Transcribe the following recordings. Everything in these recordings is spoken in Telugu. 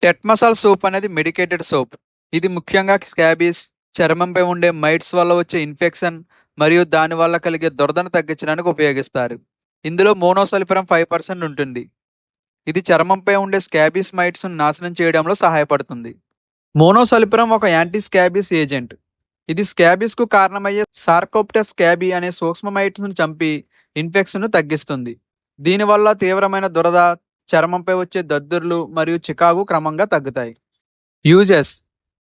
టెట్మసాల్ సోప్ అనేది మెడికేటెడ్ సోప్. ఇది ముఖ్యంగా స్కాబీస్, చర్మంపై ఉండే మైట్స్ వల్ల వచ్చే ఇన్ఫెక్షన్ మరియు దాని వల్ల కలిగే దురదను తగ్గించడానికి ఉపయోగిస్తారు. ఇందులో మోనోసల్ఫిరం 5% ఉంటుంది. ఇది చర్మంపై ఉండే స్కాబీస్ మైట్స్ నాశనం చేయడంలో సహాయపడుతుంది. మోనోసల్ఫిరం ఒక యాంటీ స్కాబీస్ ఏజెంట్. ఇది స్కాబీస్కు కారణమయ్యే సార్కోప్టెస్ స్కాబీ అనే సూక్ష్మ మైట్స్ను చంపి ఇన్ఫెక్షన్ను తగ్గిస్తుంది. దీనివల్ల తీవ్రమైన దురద, చర్మంపై వచ్చే దద్దుర్లు మరియు చికాకు క్రమంగా తగ్గుతాయి. యూజెస్: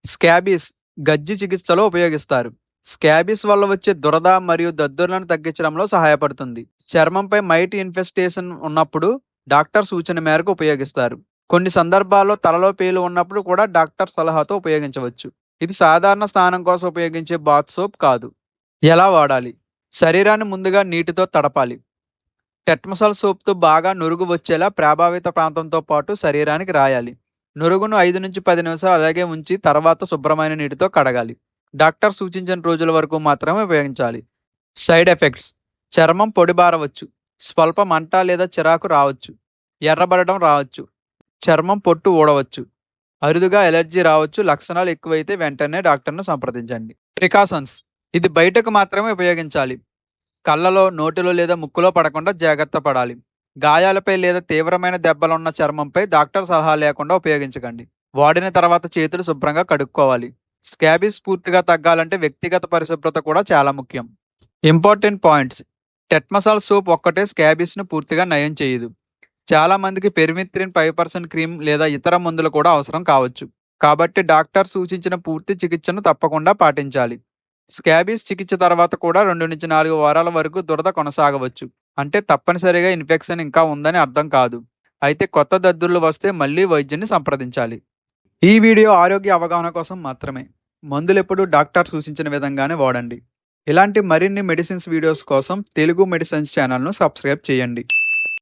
స్కాబీస్ గజ్జి చికిత్సలో ఉపయోగిస్తారు. స్కాబీస్ వల్ల వచ్చే దురద మరియు దద్దుర్లను తగ్గించడంలో సహాయపడుతుంది. చర్మంపై మైట్ ఇన్ఫెస్టేషన్ ఉన్నప్పుడు డాక్టర్ సూచన మేరకు ఉపయోగిస్తారు. కొన్ని సందర్భాల్లో తలలో పేలు ఉన్నప్పుడు కూడా డాక్టర్ సలహాతో ఉపయోగించవచ్చు. ఇది సాధారణ స్నానం కోసం ఉపయోగించే బాత్ సోప్ కాదు. ఎలా వాడాలి? శరీరాన్ని ముందుగా నీటితో తడపాలి. టెట్మసాల్ సోప్తో బాగా నురుగు వచ్చేలా ప్రభావిత ప్రాంతంతో పాటు శరీరానికి రాయాలి. నురుగును 5-10 నిమిషాలు అలాగే ఉంచి తర్వాత శుభ్రమైన నీటితో కడగాలి. డాక్టర్ సూచించిన రోజుల వరకు మాత్రమే ఉపయోగించాలి. సైడ్ ఎఫెక్ట్స్: చర్మం పొడిబారవచ్చు, స్వల్ప మంట లేదా చిరాకు రావచ్చు, ఎర్రబడడం రావచ్చు, చర్మం పొట్టు ఊడవచ్చు, అరుదుగా ఎలర్జీ రావచ్చు. లక్షణాలు ఎక్కువైతే వెంటనే డాక్టర్ను సంప్రదించండి. ప్రికాషన్స్: ఇది బయటకు మాత్రమే ఉపయోగించాలి. కళ్ళలో, నోటిలో లేదా ముక్కులో పడకుండా జాగ్రత్త పడాలి. గాయాలపై లేదా తీవ్రమైన దెబ్బలున్న చర్మంపై డాక్టర్ సలహా లేకుండా ఉపయోగించకండి. వాడిన తర్వాత చేతులు శుభ్రంగా కడుక్కోవాలి. స్కాబీస్ పూర్తిగా తగ్గాలంటే వ్యక్తిగత పరిశుభ్రత కూడా చాలా ముఖ్యం. ఇంపార్టెంట్ పాయింట్స్: టెట్మసాల్ సోప్ ఒక్కటే స్కాబీస్ను పూర్తిగా నయం చేయదు. చాలా మందికి పెరిమిత్రిన్ 5% క్రీమ్ లేదా ఇతర మందులు కూడా అవసరం కావచ్చు. కాబట్టి డాక్టర్ సూచించిన పూర్తి చికిత్సను తప్పకుండా పాటించాలి. స్కాబీస్ చికిత్స తర్వాత కూడా 2-4 వారాల వరకు దురద కొనసాగవచ్చు. అంటే తప్పనిసరిగా ఇన్ఫెక్షన్ ఇంకా ఉందని అర్థం కాదు. అయితే కొత్త దద్దుర్లు వస్తే మళ్ళీ వైద్యుని సంప్రదించాలి. ఈ వీడియో ఆరోగ్య అవగాహన కోసం మాత్రమే. మందులెప్పుడు డాక్టర్ సూచించిన విధంగానే వాడండి. ఇలాంటి మరిన్ని మెడిసిన్స్ వీడియోస్ కోసం తెలుగు మెడిసిన్స్ ఛానల్ను సబ్స్క్రైబ్ చేయండి.